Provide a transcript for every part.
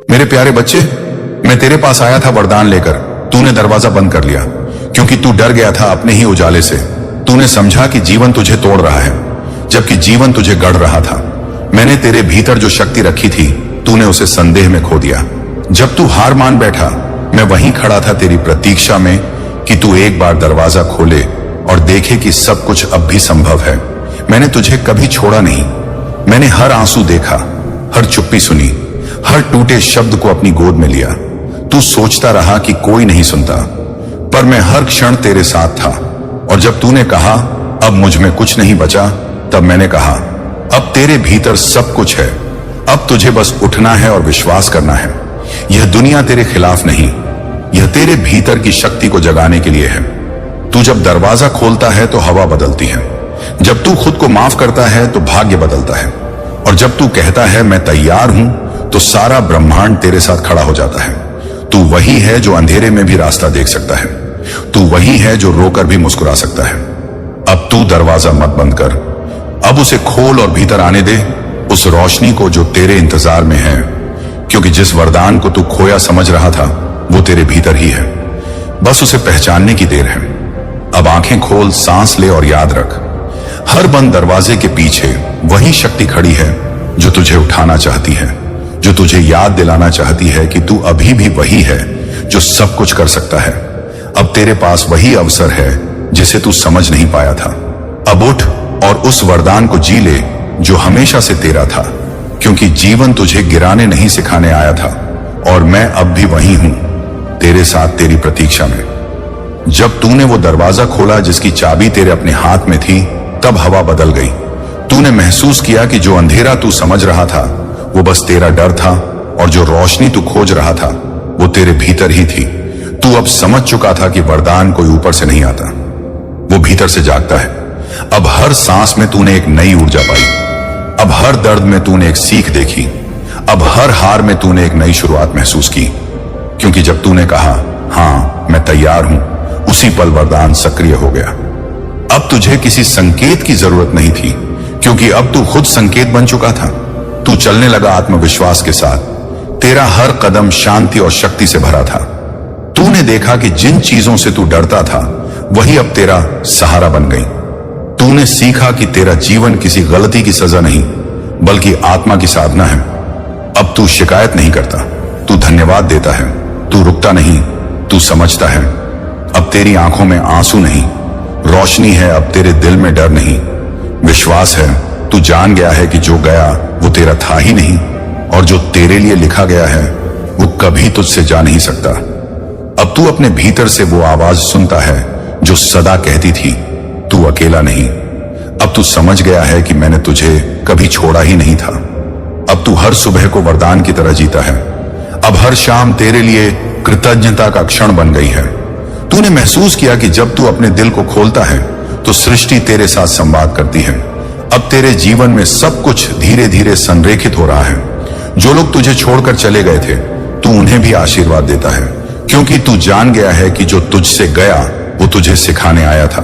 मेरे प्यारे बच्चे, मैं तेरे पास आया था वरदान लेकर। तूने दरवाजा बंद कर लिया क्योंकि तू डर गया था अपने ही उजाले से। तूने समझा कि जीवन तुझे तोड़ रहा है, जबकि जीवन तुझे गढ़ रहा था। मैंने तेरे भीतर जो शक्ति रखी थी, तूने उसे संदेह में खो दिया। जब तू हार मान बैठा, मैं वहीं खड़ा था तेरी प्रतीक्षा में कि तू एक बार दरवाजा खोले और देखे कि सब कुछ अब भी संभव है। मैंने तुझे कभी छोड़ा नहीं। मैंने हर आंसू देखा, हर चुप्पी सुनी, हर टूटे शब्द को अपनी गोद में लिया। तू सोचता रहा कि कोई नहीं सुनता, पर मैं हर क्षण तेरे साथ था। और जब तूने कहा अब मुझ में कुछ नहीं बचा, तब मैंने कहा अब तेरे भीतर सब कुछ है। अब तुझे बस उठना है और विश्वास करना है। यह दुनिया तेरे खिलाफ नहीं, यह तेरे भीतर की शक्ति को जगाने के लिए है। तू जब दरवाजा खोलता है तो हवा बदलती है। जब तू खुद को माफ करता है तो भाग्य बदलता है। और जब तू कहता है मैं तैयार हूं, तो सारा ब्रह्मांड तेरे साथ खड़ा हो जाता है। तू वही है जो अंधेरे में भी रास्ता देख सकता है। तू वही है जो रोकर भी मुस्कुरा सकता है। अब तू दरवाजा मत बंद कर, अब उसे खोल और भीतर आने दे उस रोशनी को जो तेरे इंतजार में है। क्योंकि जिस वरदान को तू खोया समझ रहा था, वो तेरे भीतर ही है। बस उसे पहचानने की देर है। अब आंखें खोल, सांस ले और याद रख, हर बंद दरवाजे के पीछे वही शक्ति खड़ी है जो तुझे उठाना चाहती है, जो तुझे याद दिलाना चाहती है कि तू अभी भी वही है जो सब कुछ कर सकता है। अब तेरे पास वही अवसर है जिसे तू समझ नहीं पाया था। अब उठ और उस वरदान को जी ले जो हमेशा से तेरा था। क्योंकि जीवन तुझे गिराने नहीं सिखाने आया था, और मैं अब भी वही हूं, तेरे साथ तेरी प्रतीक्षा में। जब तूने वो दरवाजा खोला जिसकी चाबी तेरे अपने हाथ में थी, तब हवा बदल गई। तूने महसूस किया कि जो अंधेरा तू समझ रहा था वो बस तेरा डर था, और जो रोशनी तू खोज रहा था वो तेरे भीतर ही थी। तू अब समझ चुका था कि वरदान कोई ऊपर से नहीं आता, वो भीतर से जागता है। अब हर सांस में तूने एक नई ऊर्जा पाई। अब हर दर्द में तूने एक सीख देखी। अब हर हार में तूने एक नई शुरुआत महसूस की। क्योंकि जब तूने कहा हां मैं तैयार हूं, उसी पल वरदान सक्रिय हो गया। अब तुझे किसी संकेत की जरूरत नहीं थी, क्योंकि अब तू खुद संकेत बन चुका था। तू चलने लगा आत्मविश्वास के साथ। तेरा हर कदम शांति और शक्ति से भरा था। तूने देखा कि जिन चीजों से तू डरता था वही अब तेरा सहारा बन गई। तूने सीखा कि तेरा जीवन किसी गलती की सजा नहीं, बल्कि आत्मा की साधना है। अब तू शिकायत नहीं करता, तू धन्यवाद देता है। तू रुकता नहीं, तू समझता है। अब तेरी आंखों में आंसू नहीं, रोशनी है। अब तेरे दिल में डर नहीं, विश्वास है। तू जान गया है कि जो गया वो तेरा था ही नहीं, और जो तेरे लिए लिखा गया है वो कभी तुझसे जा नहीं सकता। अब तू अपने भीतर से वो आवाज सुनता है जो सदा कहती थी तू अकेला नहीं। अब तू समझ गया है कि मैंने तुझे कभी छोड़ा ही नहीं था। अब तू हर सुबह को वरदान की तरह जीता है। अब हर शाम तेरे लिए कृतज्ञता का क्षण बन गई है। तूने महसूस किया कि जब तू अपने दिल को खोलता है तो सृष्टि तेरे साथ संवाद करती है। अब तेरे जीवन में सब कुछ धीरे धीरे संरेखित हो रहा है। जो लोग तुझे छोड़कर चले गए थे, तू उन्हें भी आशीर्वाद देता है। क्योंकि तू जान गया है कि जो तुझसे गया वो तुझे सिखाने आया था।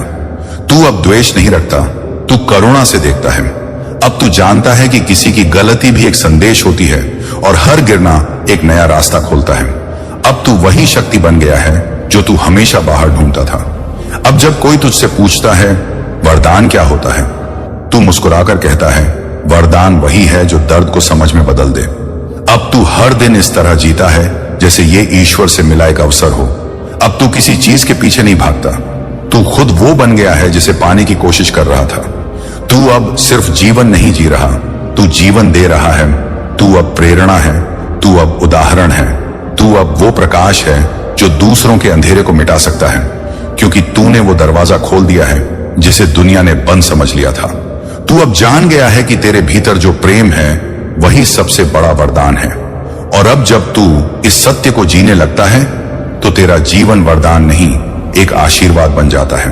तू अब द्वेष नहीं रखता, तू करुणा से देखता है। अब तू जानता है कि किसी की गलती भी एक संदेश होती है, और हर गिरना एक नया रास्ता खोलता है। अब तू वही शक्ति बन गया है जो तू हमेशा बाहर ढूंढता था। अब जब कोई तुझसे पूछता है वरदान क्या होता है, तू मुस्कुराकर कहता है वरदान वही है जो दर्द को समझ में बदल दे। अब तू हर दिन इस तरह जीता है जैसे ये ईश्वर से मिला एक अवसर हो। अब तू किसी चीज के पीछे नहीं भागता, तू खुद वो बन गया है जिसे पाने की कोशिश कर रहा था। तू अब सिर्फ जीवन नहीं जी रहा, तू जीवन दे रहा है। तू अब प्रेरणा है, तू अब उदाहरण है, तू अब वो प्रकाश है जो दूसरों के अंधेरे को मिटा सकता है। क्योंकि तूने वो दरवाजा खोल दिया है जिसे दुनिया ने बंद समझ लिया था। तू अब जान गया है कि तेरे भीतर जो प्रेम है वही सबसे बड़ा वरदान है। और अब जब तू इस सत्य को जीने लगता है तो तेरा जीवन वरदान नहीं, एक आशीर्वाद बन जाता है।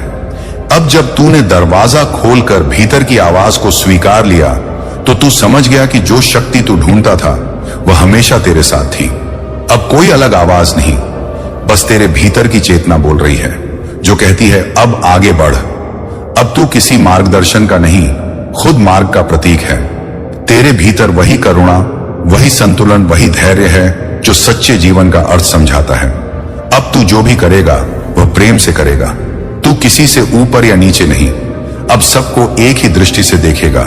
अब जब तूने दरवाजा खोलकर भीतर की आवाज को स्वीकार लिया तो तू समझ गया कि जो शक्ति तू ढूंढता था वह हमेशा तेरे साथ थी। अब कोई अलग आवाज नहीं, बस तेरे भीतर की चेतना बोल रही है जो कहती है अब आगे बढ़। अब तू किसी मार्गदर्शन का नहीं, खुद मार्ग का प्रतीक है। तेरे भीतर वही करुणा, वही संतुलन, वही धैर्य है जो सच्चे जीवन का अर्थ समझाता है। अब तू जो भी करेगा वह प्रेम से करेगा। तू किसी से ऊपर या नीचे नहीं, अब सबको एक ही दृष्टि से देखेगा,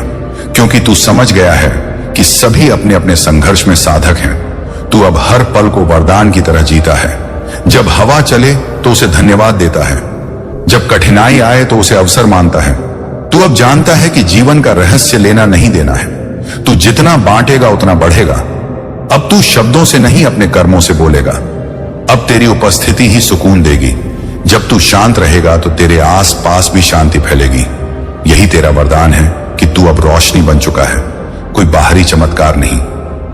क्योंकि तू समझ गया है कि सभी अपने अपने संघर्ष में साधक हैं। तू अब हर पल को वरदान की तरह जीता है। जब हवा चले तो उसे धन्यवाद देता है, जब कठिनाई आए तो उसे अवसर मानता है। तू अब जानता है कि जीवन का रहस्य लेना नहीं देना है। तू जितना बांटेगा उतना बढ़ेगा। अब तू शब्दों से नहीं अपने कर्मों से बोलेगा। अब तेरी उपस्थिति ही सुकून देगी। जब तू शांत रहेगा तो तेरे आस पास भी शांति फैलेगी। यही तेरा वरदान है कि तू अब रोशनी बन चुका है। कोई बाहरी चमत्कार नहीं,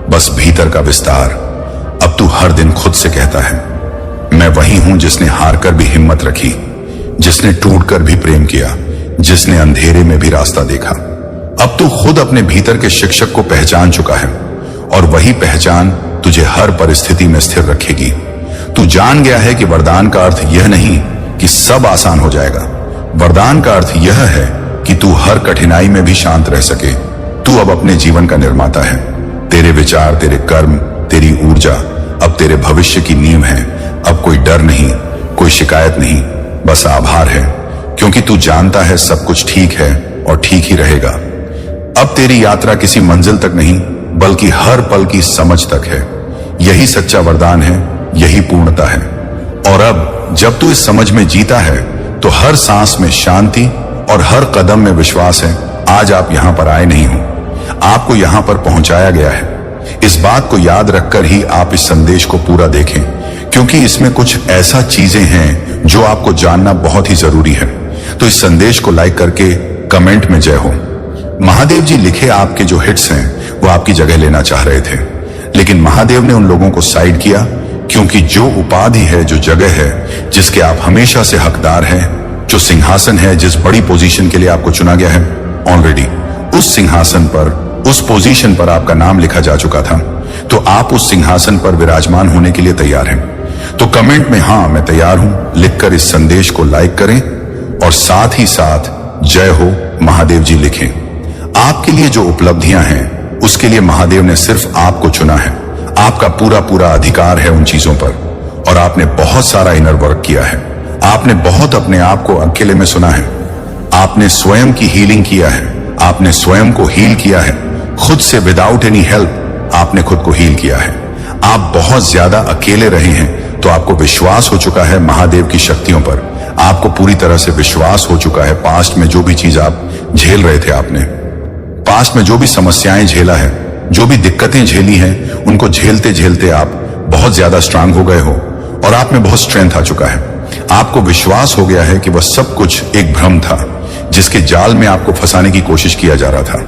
बस भीतर का विस्तार। अब तू हर दिन खुद से कहता है, मैं वही हूं जिसने हार कर भी हिम्मत रखी, जिसने टूट कर भी प्रेम किया, जिसने अंधेरे में भी रास्ता देखा। अब तू खुद अपने भीतर के शिक्षक को पहचान चुका है, और वही पहचान तुझे हर परिस्थिति में स्थिर रखेगी। तू जान गया है कि वरदान का अर्थ यह नहीं कि सब आसान हो जाएगा। वरदान का अर्थ यह है कि तू हर कठिनाई में भी शांत रह सके। तू अब अपने जीवन का निर्माता है। तेरे विचार, तेरे कर्म, तेरी ऊर्जा अब तेरे भविष्य की नींव है। अब कोई डर नहीं, कोई शिकायत नहीं, बस आभार है, क्योंकि तू जानता है सब कुछ ठीक है और ठीक ही रहेगा। अब तेरी यात्रा किसी मंजिल तक नहीं, बल्कि हर पल की समझ तक है। यही सच्चा वरदान है, यही पूर्णता है। और अब जब तू इस समझ में जीता है तो हर सांस में शांति और हर कदम में विश्वास है। आज आप यहां पर आए नहीं हो, आपको यहां पर पहुंचाया गया है। इस बात को याद रखकर ही आप इस संदेश को पूरा देखें, क्योंकि इसमें कुछ ऐसा चीजें हैं जो आपको जानना बहुत ही जरूरी है। तो इस संदेश को लाइक करके कमेंट में जय हो। महादेव जी लिखे आपके जो हिट्स हैं वो आपकी जगह लेना चाह रहे थे, लेकिन महादेव ने उन लोगों को साइड किया, क्योंकि जो उपाधि है, जो जगह है जिसके आप हमेशा से हकदार हैं, जो सिंहासन है, जिस बड़ी पोजीशन के लिए आपको चुना गया है, ऑलरेडी उस सिंहासन पर, उस पोजीशन पर आपका नाम लिखा जा चुका था। तो आप उस सिंहासन पर विराजमान होने के लिए तैयार हैं। तो कमेंट में हाँ मैं तैयार हूं लिखकर इस संदेश को लाइक करें, और साथ ही साथ जय हो महादेव जी लिखें। आपके लिए जो उपलब्धियां हैं उसके लिए महादेव ने सिर्फ आपको चुना है। आपका पूरा पूरा अधिकार है उन चीजों पर, और आपने बहुत सारा इनर वर्क किया है। आपने बहुत अपने आप को अकेले में सुना है। आपने स्वयं की हीलिंग किया है। आपने स्वयं को हील किया है, खुद से, विदाउट एनी हेल्प आपने खुद को हील किया है। आप बहुत ज्यादा अकेले रहे हैं, तो आपको विश्वास हो चुका है महादेव की शक्तियों पर। आपको पूरी तरह से विश्वास हो चुका है पास्ट में जो भी चीज आप झेल रहे थे, आपने पास्ट में जो भी समस्याएं झेला है, जो भी दिक्कतें झेली हैं, उनको झेलते झेलते आप बहुत ज्यादा स्ट्रांग हो गए हो, और आप में बहुत स्ट्रेंथ आ चुका है। आपको विश्वास हो गया है कि वह सब कुछ एक भ्रम था, जिसके जाल में आपको फंसाने की कोशिश किया जा रहा था।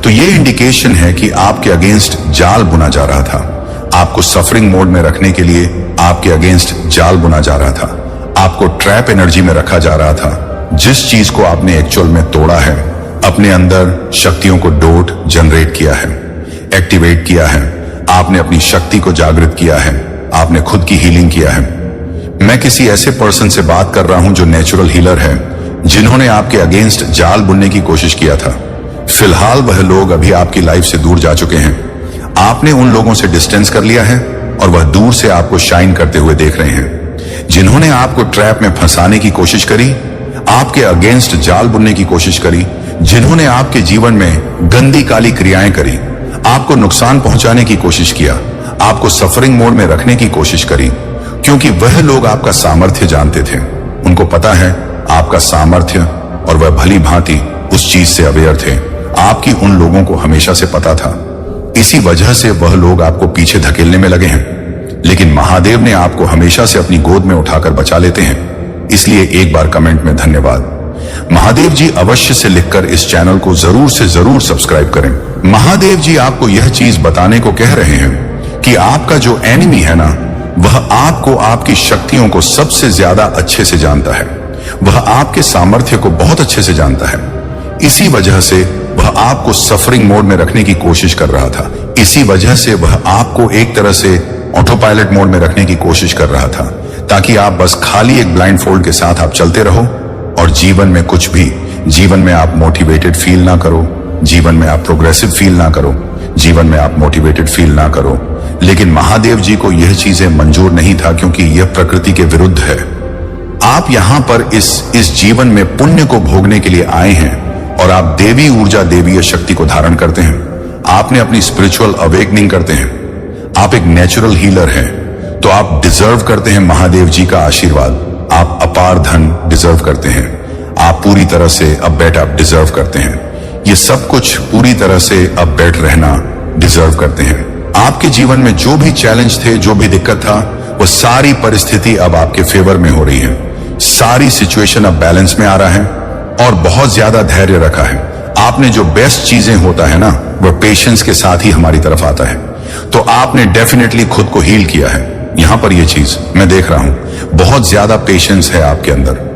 तो ये इंडिकेशन है कि आपके अगेंस्ट जाल बुना जा रहा था। आपको सफरिंग मोड में रखने के लिए आपके अगेंस्ट जाल बुना जा रहा था। आपको ट्रैप एनर्जी में रखा जा रहा था। जिस चीज को आपने एक्चुअल में तोड़ा है, अपने अंदर शक्तियों को डोट जनरेट किया है, एक्टिवेट किया है। आपने अपनी शक्ति को जागृत किया है। आपने खुद की हीलिंग किया है। मैं किसी ऐसे पर्सन से बात कर रहा हूं जो नेचुरल हीलर है, जिन्होंने आपके अगेंस्ट जाल बुनने की कोशिश किया था। फिलहाल वह लोग अभी आपकी लाइफ से दूर जा चुके हैं। आपने उन लोगों से डिस्टेंस कर लिया है, और वह दूर से आपको शाइन करते हुए देख रहे हैं। जिन्होंने आपको ट्रैप में फंसाने की कोशिश करी, आपके अगेंस्ट जाल बुनने की कोशिश करी, जिन्होंने आपके जीवन में गंदी काली क्रियाएं करी, आपको नुकसान पहुंचाने की कोशिश किया, आपको सफरिंग मोड में रखने की कोशिश करी, क्योंकि वह लोग आपका सामर्थ्य जानते थे। उनको पता है आपका सामर्थ्य, और वह भली भांति उस चीज से अवेयर थे। आपकी उन लोगों को हमेशा से पता था। इसी वजह से वह लोग आपको पीछे धकेलने में लगे हैं, लेकिन महादेव ने आपको हमेशा से अपनी गोद में उठाकर बचा लेते हैं। इसलिए एक बार कमेंट में धन्यवाद। महादेव जी अवश्य से लिखकर इस चैनल को जरूर से जरूर सब्सक्राइब करें। महादेव जी आपको यह चीज बताने को कह रहे हैं कि आपका जो एनिमी है ना, वह आपको, आपकी शक्तियों को सबसे ज्यादा अच्छे से जानता है। वह आपके सामर्थ्य को बहुत अच्छे से जानता है। इसी वजह से वह आपको सफरिंग मोड में रखने की कोशिश कर रहा था। इसी वजह से वह आपको एक तरह से ऑटो पायलट मोड में रखने की कोशिश कर रहा था, ताकि आप बस खाली एक ब्लाइंड फोल्ड के साथ आप चलते रहो, और जीवन में कुछ भी, जीवन में आप मोटिवेटेड फील ना करो, जीवन में आप प्रोग्रेसिव फील ना करो, जीवन में आप मोटिवेटेड फील ना करो। लेकिन महादेव जी को यह चीजें मंजूर नहीं था, क्योंकि यह प्रकृति के विरुद्ध है। आप यहां पर इस जीवन में पुण्य को भोगने के लिए आए हैं और आप देवी ऊर्जा, देवीय शक्ति को धारण करते हैं। आपने अपनी स्पिरिचुअल अवेकनिंग करते हैं। आप एक नेचुरल हीलर हैं, तो आप डिजर्व करते हैं महादेव जी का आशीर्वाद। आप अपार धन डिजर्व करते हैं। आप पूरी तरह से अपडेट आप डिजर्व करते हैं। ये सब कुछ पूरी तरह से अपडेट रहना डिजर्व करते हैं। आपके जीवन में जो भी चैलेंज थे, जो भी दिक्कत था, वो सारी परिस्थिति अब आपके फेवर में हो रही है। सारी सिचुएशन अब बैलेंस में आ रहा है और बहुत ज्यादा धैर्य रखा है। आपने जो बेस्ट चीजें होता है ना, वह पेशेंस के साथ ही हमारी तरफ आता है। तो आपने डेफिनेटली खुद को हील किया है। यहां पर यह चीज मैं देख रहा हूं, बहुत ज्यादा पेशेंस है आपके अंदर।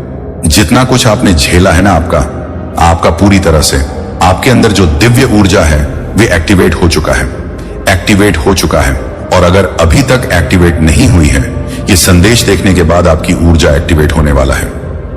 जितना कुछ आपने झेला है ना, आपका पूरी तरह से आपके अंदर जो दिव्य ऊर्जा है वे एक्टिवेट हो चुका है। और अगर अभी तक एक्टिवेट नहीं हुई है, ये संदेश देखने के बाद आपकी ऊर्जा एक्टिवेट होने वाला है।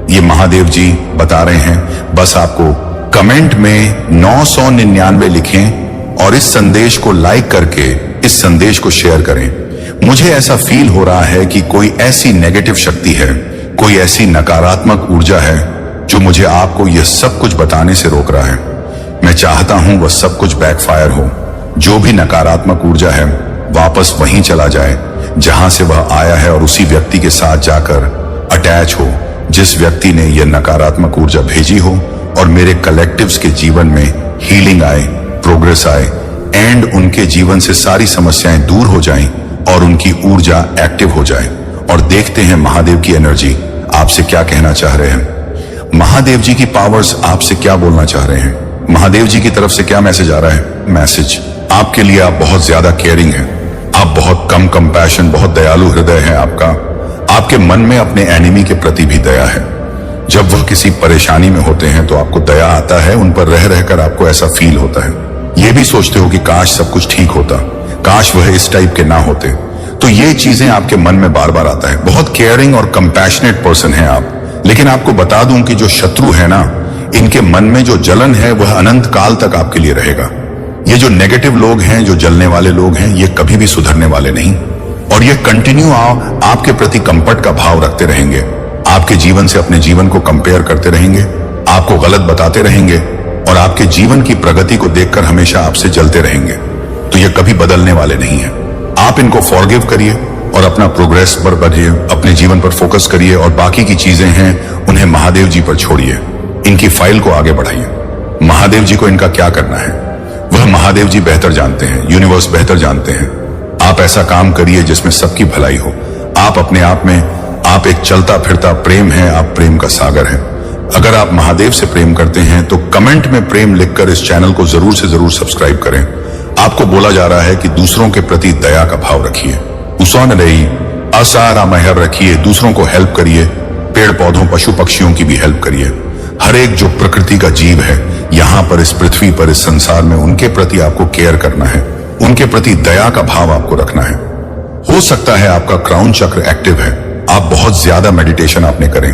ये महादेव जी बता रहे हैं। बस आपको कमेंट में 999 लिखें और इस संदेश को लाइक करके इस संदेश को शेयर करें। मुझे ऐसा फील हो रहा है कि कोई ऐसी नेगेटिव शक्ति है, कोई ऐसी नकारात्मक ऊर्जा है जो मुझे आपको यह सब कुछ बताने से रोक रहा है। मैं चाहता हूं वह सब कुछ बैकफायर हो। जो भी नकारात्मक ऊर्जा है वापस वहीं चला जाए जहां से वह आया है और उसी व्यक्ति के साथ जाकर अटैच हो जिस व्यक्ति ने यह नकारात्मक ऊर्जा भेजी हो, और मेरे कलेक्टिव्स के जीवन में हीलिंग आए, प्रोग्रेस आए एंड उनके जीवन से सारी समस्याएं दूर हो जाएं और उनकी ऊर्जा एक्टिव हो जाए। और देखते हैं महादेव की एनर्जी आपसे क्या कहना चाह रहे हैं। महादेव जी की पावर्स आपसे क्या बोलना चाह रहे हैं। महादेव जी की तरफ से क्या मैसेज आ रहा है। मैसेज आपके लिए, आप बहुत ज्यादा केयरिंग हैं, आप बहुत कम कंपैशन, बहुत दयालु हृदय है आपका। आपके मन में अपने एनिमी के प्रति भी दया है। जब वह किसी परेशानी में होते हैं तो आपको दया आता है, उन पर रह रहकर आपको ऐसा फील होता है। ये भी सोचते हो कि काश सब कुछ ठीक होता, काश वह इस टाइप के ना होते। तो ये चीजें आपके मन में बार बार आता है। बहुत केयरिंग और कंपैशनेट पर्सन है आप। लेकिन आपको बता दूं कि जो शत्रु है ना, इनके मन में जो जलन है वह अनंत काल तक आपके लिए रहेगा। ये जो नेगेटिव लोग हैं, जो जलने वाले लोग हैं, ये कभी भी सुधरने वाले नहीं। और ये कंटिन्यू आपके प्रति कंपट का भाव रखते रहेंगे। आपके जीवन से अपने जीवन को कंपेयर करते रहेंगे, आपको गलत बताते रहेंगे और आपके जीवन की प्रगति को देखकर हमेशा आपसे जलते रहेंगे। तो ये कभी बदलने वाले नहीं है। आप इनको फॉरगिव करिए और अपना प्रोग्रेस पर बढ़िए, अपने जीवन पर फोकस करिए और बाकी की चीजें हैं उन्हें महादेव जी पर छोड़िए। इनकी फाइल को आगे बढ़ाइए। महादेव जी को इनका क्या करना है वह महादेव जी बेहतर जानते हैं, यूनिवर्स बेहतर जानते हैं। आप ऐसा काम करिए जिसमें सबकी भलाई हो। आप अपने आप में आप एक चलता फिरता प्रेम है, आप प्रेम का सागर हैं। अगर आप महादेव से प्रेम करते हैं तो कमेंट में प्रेम लिखकर इस चैनल को जरूर से जरूर सब्सक्राइब करें। आपको बोला जा रहा है कि दूसरों के प्रति दया का भाव रखिए, उसौन रही असारा महर रखिए, दूसरों को हेल्प करिए, पेड़ पौधों पशु पक्षियों की भी हेल्प करिए। हर एक जो प्रकृति का जीव है यहाँ पर, इस पृथ्वी पर, इस संसार में, उनके प्रति आपको केयर करना है, उनके प्रति दया का भाव आपको रखना है। हो सकता है आपका क्राउन चक्र एक्टिव है, आप बहुत ज्यादा मेडिटेशन आपने करें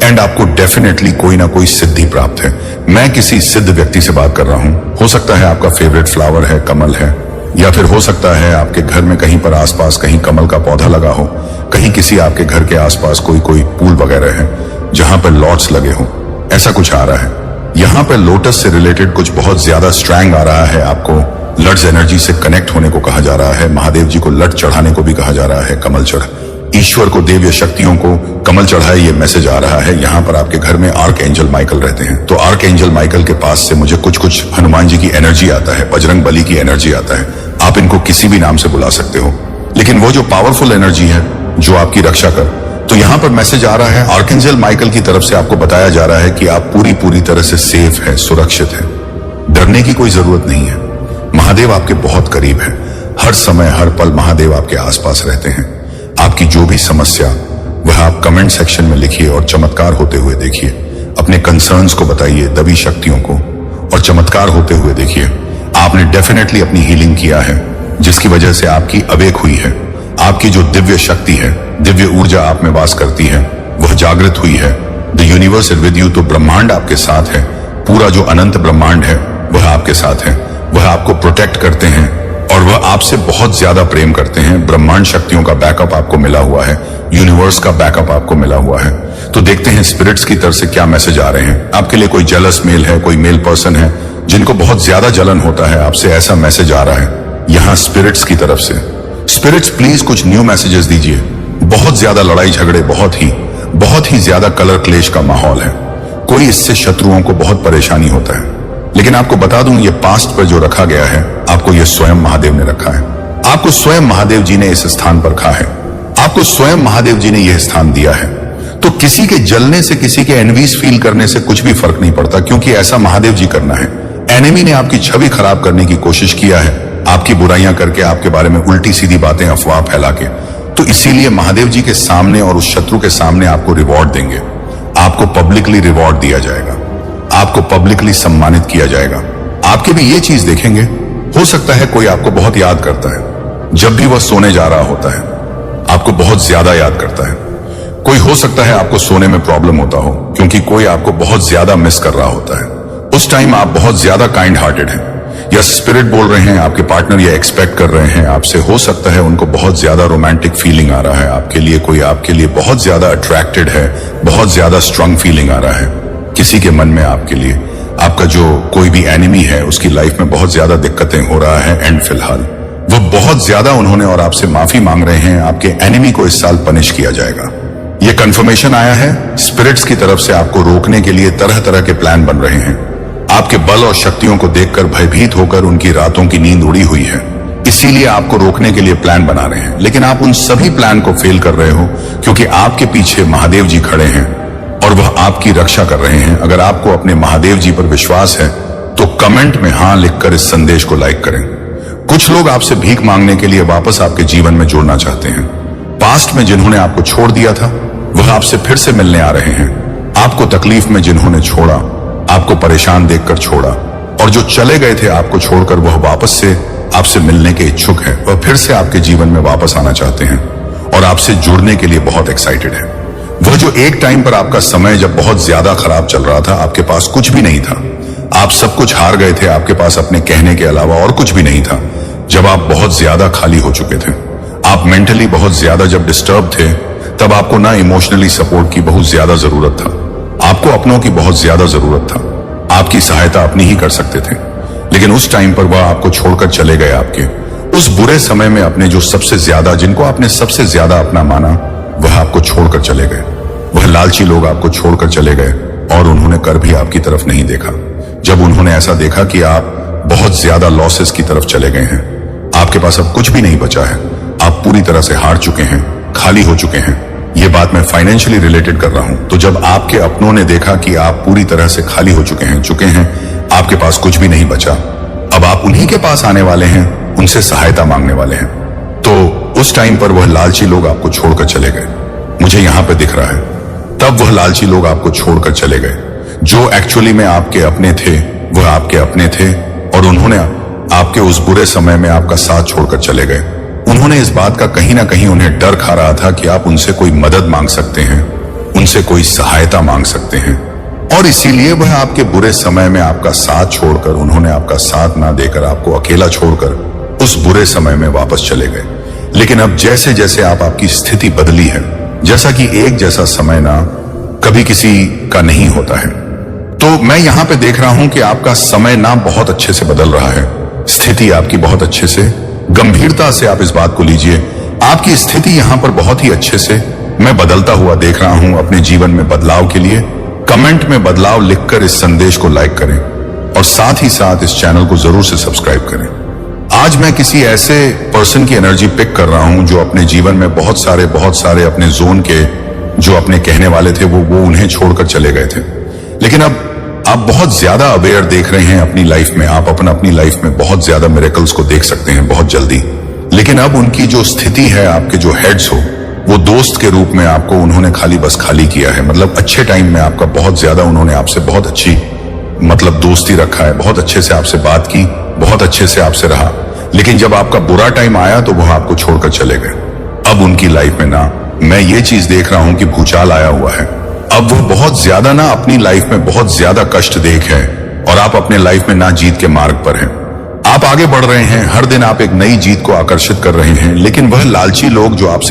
एंड आपको डेफिनेटली कोई ना कोई सिद्धि प्राप्त है। मैं किसी सिद्ध व्यक्ति से बात कर रहा हूं। हो सकता है आपका फेवरेट फ्लावर है, कमल है, या फिर हो सकता है आपके घर में कहीं पर आसपास कहीं कमल का पौधा लगा हो, कहीं किसी आपके घर के आसपास कोई पूल वगैरह है जहां पर लॉट्स लगे हो। ऐसा कुछ आ रहा है। यहाँ पर लोटस से रिलेटेड कुछ बहुत ज्यादा स्ट्रैंग आ रहा है। आपको लड्स एनर्जी से कनेक्ट होने को कहा जा रहा है। महादेव जी को लट चढ़ाने को भी कहा जा रहा है। कमल चढ़, ईश्वर को, देवीय शक्तियों को कमल चढ़ाए, ये मैसेज आ रहा है। यहाँ पर आपके घर में आर्क एंजल माइकल रहते हैं, तो आर्क एंजल माइकल के पास से मुझे कुछ हनुमान जी की एनर्जी आता है, बजरंग बली की एनर्जी आता है। आप इनको किसी भी नाम से बुला सकते हो, लेकिन वो जो पावरफुल एनर्जी है जो आपकी रक्षा कर। तो यहाँ पर मैसेज आ रहा है आर्कएंजल माइकल की तरफ से आपको बताया जा रहा है कि आप पूरी तरह से सेफ है, सुरक्षित है, डरने की कोई जरूरत नहीं है। महादेव आपके बहुत करीब है। हर समय हर पल महादेव आपके आसपास रहते हैं। आपकी जो भी समस्या वह आप कमेंट सेक्शन में लिखिए और चमत्कार होते हुए देखिए। अपने कंसर्न्स को बताइए दवी शक्तियों को और चमत्कार होते हुए देखिए। आपने डेफिनेटली अपनी हीलिंग किया है, जिसकी वजह से आपकी अवेक हुई है। आपकी जो दिव्य शक्ति है, दिव्य ऊर्जा आप में वास करती है, वह जागृत हुई है। The universe is with you. तो ब्रह्मांड आपके साथ है, पूरा जो अनंत ब्रह्मांड है वह आपके साथ है। वह आपको प्रोटेक्ट करते हैं और वह आपसे बहुत ज्यादा प्रेम करते हैं। ब्रह्मांड शक्तियों का बैकअप आपको मिला हुआ है, यूनिवर्स का बैकअप आपको मिला हुआ है। तो देखते हैं स्पिरिट्स की तरफ से क्या मैसेज आ रहे हैं। आपके लिए कोई जेलस मेल है, कोई मेल पर्सन है जिनको बहुत ज्यादा जलन होता है आपसे, ऐसा मैसेज आ रहा है यहां स्पिरिट्स की तरफ से। स्पिरिट्स प्लीज कुछ न्यू मैसेजेस दीजिए। बहुत ज्यादा लड़ाई झगड़े, बहुत ही ज्यादा कलर क्लेश का माहौल है। कोई इससे शत्रुओं को बहुत परेशानी होता है। लेकिन आपको बता दूं, ये पास्ट पर जो रखा गया है, आपको ये स्वयं महादेव ने रखा है। आपको स्वयं महादेव जी ने इस स्थान पर रखा है। आपको स्वयं महादेव जी ने यह स्थान दिया है। तो किसी के जलने से, किसी के एनवीज फील करने से कुछ भी फर्क नहीं पड़ता, क्योंकि ऐसा महादेव जी करना है। एनिमी ने आपकी छवि खराब करने की कोशिश किया है, आपकी बुराइयां करके, आपके बारे में उल्टी सीधी बातें, अफवाह फैला के। तो इसीलिए महादेव जी के सामने और उस शत्रु के सामने आपको रिवॉर्ड देंगे। आपको पब्लिकली रिवॉर्ड दिया जाएगा, आपको पब्लिकली सम्मानित किया जाएगा। आपके भी ये चीज देखेंगे, हो सकता है कोई आपको बहुत याद करता है। जब भी वह सोने जा रहा होता है आपको बहुत ज्यादा याद करता है। कोई हो सकता है आपको सोने में प्रॉब्लम होता हो, क्योंकि कोई आपको बहुत ज्यादा मिस कर रहा होता है। उस टाइम आप बहुत ज्यादा काइंड हार्टेड हैं, या स्पिरिट बोल रहे हैं, आपके पार्टनर ये एक्सपेक्ट कर रहे हैं आपसे, हो सकता है उनको बहुत ज्यादा रोमांटिक फीलिंग आ रहा है आपके लिए, कोई आपके लिए बहुत ज्यादा अट्रैक्टेड है, बहुत ज्यादा स्ट्रांग फीलिंग आ रहा है किसी के मन में आपके लिए। आपका जो कोई भी एनिमी है उसकी लाइफ में बहुत ज्यादा दिक्कतें हो रहा है, एंड फिलहाल वो बहुत ज्यादा उन्होंने और आपसे माफी मांग रहे हैं। आपके एनिमी को इस साल पनिश किया जाएगा। ये कंफर्मेशन आया है स्पिरिट्स की तरफ से। आपको रोकने के लिए तरह तरह के प्लान बन रहे हैं। आपके बल और शक्तियों को देखकर भयभीत होकर उनकी रातों की नींद उड़ी हुई है, इसीलिए आपको रोकने के लिए प्लान बना रहे हैं। लेकिन आप उन सभी प्लान को फेल कर रहे हो, क्योंकि आपके पीछे महादेव जी खड़े हैं और वह आपकी रक्षा कर रहे हैं। अगर आपको अपने महादेव जी पर विश्वास है तो कमेंट में हां लिखकर इस संदेश को लाइक करें। कुछ लोग आपसे भीख मांगने के लिए वापस आपके जीवन में जुड़ना चाहते हैं। पास्ट में जिन्होंने आपको छोड़ दिया था वह आपसे फिर से मिलने आ रहे हैं। आपको तकलीफ में जिन्होंने छोड़ा, आपको परेशान देखकर छोड़ा, और जो चले गए थे आपको छोड़कर, वह वापस से आपसे मिलने के इच्छुक है। वह फिर से आपके जीवन में वापस आना चाहते हैं और आपसे जुड़ने के लिए बहुत एक्साइटेड है। वह जो एक टाइम पर आपका समय जब बहुत ज्यादा खराब चल रहा था, आपके पास कुछ भी नहीं था, आप सब कुछ हार गए थे, आपके पास अपने कहने के अलावा और कुछ भी नहीं था। जब आप बहुत ज्यादा खाली हो चुके थे, आप मेंटली बहुत ज्यादा जब डिस्टर्ब थे, तब आपको ना इमोशनली सपोर्ट की बहुत ज्यादा जरूरत था, आपको अपनों की बहुत ज्यादा जरूरत था। आपकी सहायता अपनी ही कर सकते थे, लेकिन उस टाइम पर वह आपको छोड़कर चले गए। आपके उस बुरे समय में अपने जो सबसे ज्यादा, जिनको आपने सबसे ज्यादा अपना माना, वह आपको छोड़कर चले गए। वह लालची लोग आपको छोड़कर चले गए और उन्होंने कर भी आपकी तरफ नहीं देखा। जब उन्होंने ऐसा देखा कि आप बहुत ज्यादा लॉसेस की तरफ चले गए हैं, आपके पास अब कुछ भी नहीं बचा है, आप पूरी तरह से हार चुके हैं, खाली हो चुके हैं। ये बात मैं फाइनेंशियली रिलेटेड कर रहा हूं। तो जब आपके अपनों ने देखा कि आप पूरी तरह से खाली हो चुके हैं, आपके पास कुछ भी नहीं बचा, अब आप उन्हीं के पास आने वाले हैं, उनसे सहायता मांगने वाले हैं। तो उस टाइम पर वह लालची लोग आपको छोड़कर चले गए। मुझे यहां पे दिख रहा है, तब वह लालची लोग आपको छोड़कर चले गए। जो एक्चुअली में आपके अपने थे, वह आपके अपने थे, और उन्होंने आपके उस बुरे समय में आपका साथ छोड़कर चले गए। उन्होंने इस बात का कहीं ना कहीं उन्हें डर खा रहा था कि आप उनसे कोई मदद मांग सकते हैं, उनसे कोई सहायता मांग सकते हैं, और इसीलिए वह आपके बुरे समय में आपका साथ छोड़कर, उन्होंने आपका साथ ना देकर आपको अकेला छोड़कर उस बुरे समय में वापस चले गए। लेकिन अब जैसे जैसे आपकी स्थिति बदली है, जैसा कि एक जैसा समय ना कभी किसी का नहीं होता है, तो मैं यहां पे देख रहा हूं कि आपका समय ना बहुत अच्छे से बदल रहा है। स्थिति आपकी बहुत अच्छे से, गंभीरता से आप इस बात को लीजिए, आपकी स्थिति यहां पर बहुत ही अच्छे से मैं बदलता हुआ देख रहा हूं। अपने जीवन में बदलाव के लिए कमेंट में बदलाव लिखकर इस संदेश को लाइक करें और साथ ही साथ इस चैनल को जरूर से सब्सक्राइब करें। आज मैं किसी ऐसे पर्सन की एनर्जी पिक कर रहा हूं जो अपने जीवन में बहुत सारे अपने जोन के जो अपने कहने वाले थे वो उन्हें छोड़कर चले गए थे। लेकिन अब आप बहुत ज्यादा अवेयर देख रहे हैं अपनी लाइफ में, आप अपनी लाइफ में बहुत ज्यादा मिरेकल्स को देख सकते हैं बहुत जल्दी। लेकिन अब उनकी जो स्थिति है, आपके जो हेड्स हो, वो दोस्त के रूप में आपको उन्होंने खाली किया है। मतलब अच्छे टाइम में आपका बहुत ज्यादा उन्होंने आपसे बहुत अच्छी दोस्ती रखा है, बहुत अच्छे से आपसे बात की, बहुत अच्छे से आपसे रहा। लेकिन जब आपका बुरा टाइम आया तो वह आपको छोड़कर चले गए। अब उनकी लाइफ में ना मैं ये चीज देख रहा हूं कि भूचाल आया हुआ है। अब वो बहुत ज्यादा ना अपनी लाइफ में बहुत ज्यादा कष्ट देख है और आप अपने लाइफ में ना जीत के मार्ग पर हैं। आप आगे बढ़ रहे हैं, हर दिन आप एक नई जीत को आकर्षित कर रहे हैं, लेकिन वह लालची लोग जो आपसे